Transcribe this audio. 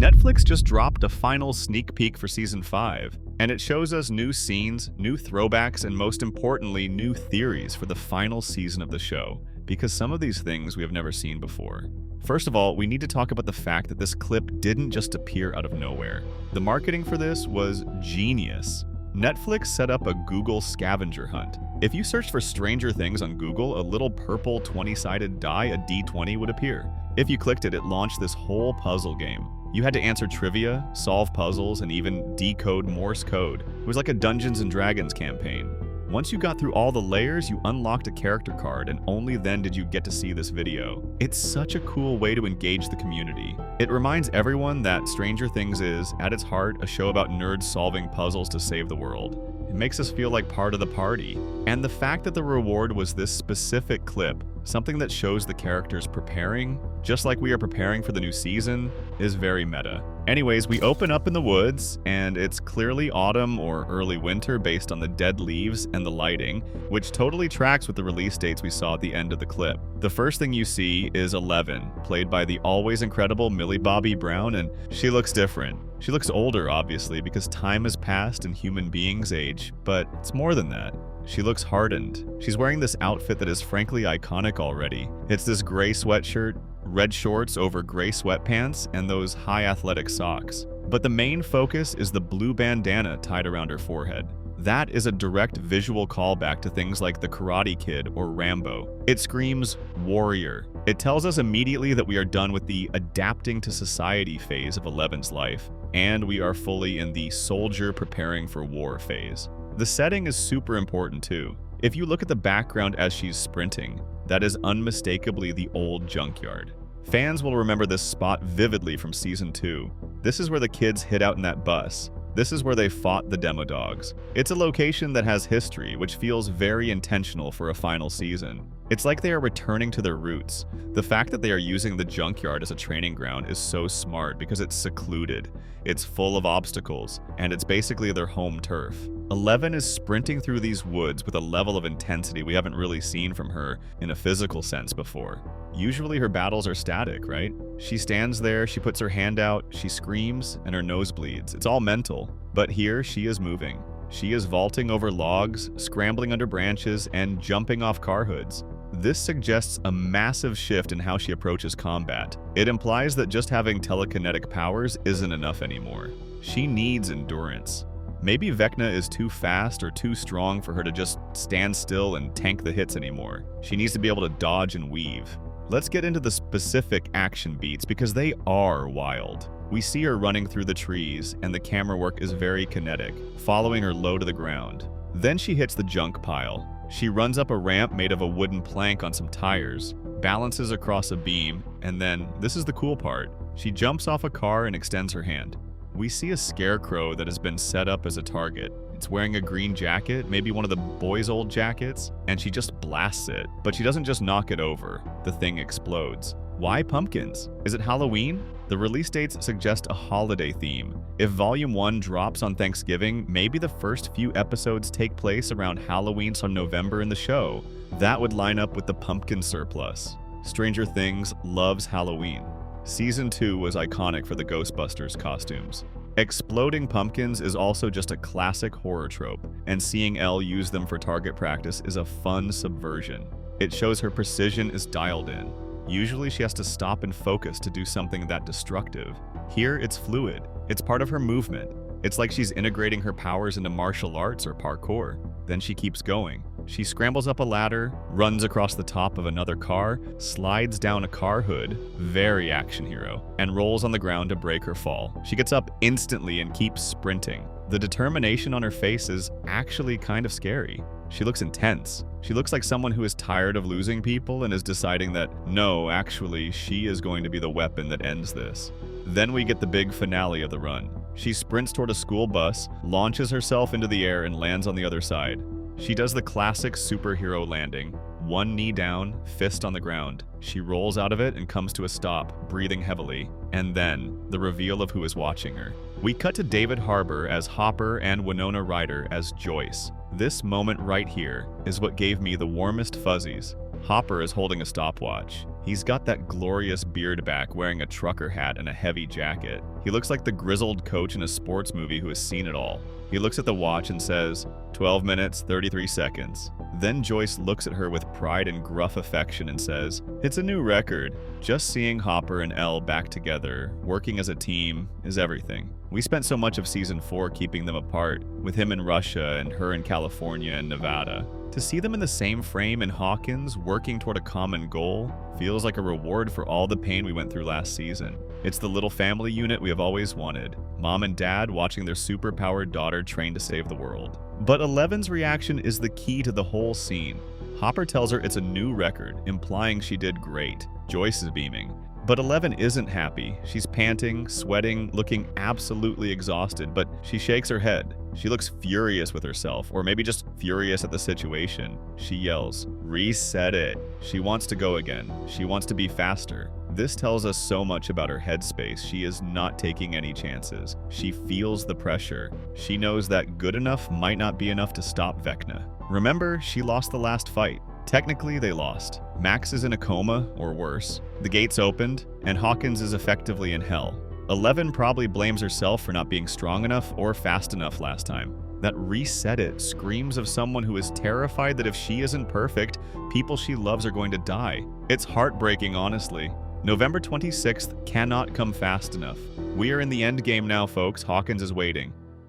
Netflix just dropped a final sneak peek for season 5, and it shows us new scenes, new throwbacks, and most importantly, new theories for the final season of the show, because some of these things we have never seen before. First of all, we need to talk about the fact that this clip didn't just appear out of nowhere. The marketing for this was genius. Netflix set up a Google scavenger hunt. If you searched for Stranger Things on Google, a little purple 20-sided die, a D20, would appear. If you clicked it, it launched this whole puzzle game. You had to answer trivia, solve puzzles, and even decode Morse code. It was like a Dungeons & Dragons campaign. Once you got through all the layers, you unlocked a character card, and only then did you get to see this video. It's such a cool way to engage the community. It reminds everyone that Stranger Things is, at its heart, a show about nerds solving puzzles to save the world. It makes us feel like part of the party. And the fact that the reward was this specific clip, something that shows the characters preparing, just like we are preparing for the new season, is very meta. Anyways, we open up in the woods, and it's clearly autumn or early winter based on the dead leaves and the lighting, which totally tracks with the release dates we saw at the end of the clip. The first thing you see is 11, played by the always incredible Millie Bobby Brown, and she looks different. She looks older, obviously, because time has passed and human beings age, but it's more than that. She looks hardened. She's wearing this outfit that is frankly iconic already. It's this gray sweatshirt, red shorts over gray sweatpants, and those high athletic socks. But the main focus is the blue bandana tied around her forehead. That is a direct visual callback to things like The Karate Kid or Rambo. It screams warrior. It tells us immediately that we are done with the adapting to society phase of Eleven's life, and we are fully in the soldier preparing for war phase. The setting is super important too. If you look at the background as she's sprinting, that is unmistakably the old junkyard. Fans will remember this spot vividly from season 2. This is where the kids hid out in that bus. This is where they fought the demo dogs. It's a location that has history, which feels very intentional for a final season. It's like they are returning to their roots. The fact that they are using the junkyard as a training ground is so smart because it's secluded, it's full of obstacles, and it's basically their home turf. 11 is sprinting through these woods with a level of intensity we haven't really seen from her in a physical sense before. Usually her battles are static, right? She stands there, she puts her hand out, she screams, and her nose bleeds. It's all mental. But here she is moving. She is vaulting over logs, scrambling under branches, and jumping off car hoods. This suggests a massive shift in how she approaches combat. It implies that just having telekinetic powers isn't enough anymore. She needs endurance. Maybe Vecna is too fast or too strong for her to just stand still and tank the hits anymore. She needs to be able to dodge and weave. Let's get into the specific action beats because they are wild. We see her running through the trees, and the camera work is very kinetic, following her low to the ground. Then she hits the junk pile. She runs up a ramp made of a wooden plank on some tires, balances across a beam, and then, this is the cool part, she jumps off a car and extends her hand. We see a scarecrow that has been set up as a target. It's wearing a green jacket, maybe one of the boys' old jackets, and she just blasts it. But she doesn't just knock it over. The thing explodes. Why pumpkins? Is it Halloween? The release dates suggest a holiday theme. If Volume 1 drops on Thanksgiving, maybe the first few episodes take place around Halloween or November in the show. That would line up with the pumpkin surplus. Stranger Things loves Halloween. Season 2 was iconic for the Ghostbusters costumes. Exploding pumpkins is also just a classic horror trope, and seeing Elle use them for target practice is a fun subversion. It shows her precision is dialed in. Usually she has to stop and focus to do something that destructive. Here it's fluid. It's part of her movement. It's like she's integrating her powers into martial arts or parkour. Then she keeps going. She scrambles up a ladder, runs across the top of another car, slides down a car hood, very action hero, and rolls on the ground to break her fall. She gets up instantly and keeps sprinting. The determination on her face is actually kind of scary. She looks intense. She looks like someone who is tired of losing people and is deciding that, no, actually, she is going to be the weapon that ends this. Then we get the big finale of the run. She sprints toward a school bus, launches herself into the air, and lands on the other side. She does the classic superhero landing. One knee down, fist on the ground. She rolls out of it and comes to a stop, breathing heavily. And then, the reveal of who is watching her. We cut to David Harbour as Hopper and Winona Ryder as Joyce. This moment right here is what gave me the warmest fuzzies. Hopper is holding a stopwatch. He's got that glorious beard back, wearing a trucker hat and a heavy jacket. He looks like the grizzled coach in a sports movie who has seen it all. He looks at the watch and says, 12 minutes, 33 seconds. Then Joyce looks at her with pride and gruff affection and says, it's a new record. Just seeing Hopper and Elle back together, working as a team, is everything. We spent so much of season 4 keeping them apart, with him in Russia and her in California and Nevada. To see them in the same frame in Hawkins, working toward a common goal, feels like a reward for all the pain we went through last season. It's the little family unit we have always wanted. Mom and dad watching their superpowered daughter train to save the world. But Eleven's reaction is the key to the whole scene. Hopper tells her it's a new record, implying she did great. Joyce is beaming. But Eleven isn't happy. She's panting, sweating, looking absolutely exhausted, but she shakes her head. She looks furious with herself, or maybe just furious at the situation. She yells, reset it. She wants to go again. She wants to be faster. This tells us so much about her headspace. She is not taking any chances. She feels the pressure. She knows that good enough might not be enough to stop Vecna. Remember, she lost the last fight. Technically, they lost. Max is in a coma, or worse. The gates opened, and Hawkins is effectively in hell. Eleven probably blames herself for not being strong enough or fast enough last time. That reset it screams of someone who is terrified that if she isn't perfect, people she loves are going to die. It's heartbreaking, honestly. November 26th cannot come fast enough. We are in the end game now, folks. Hawkins is waiting.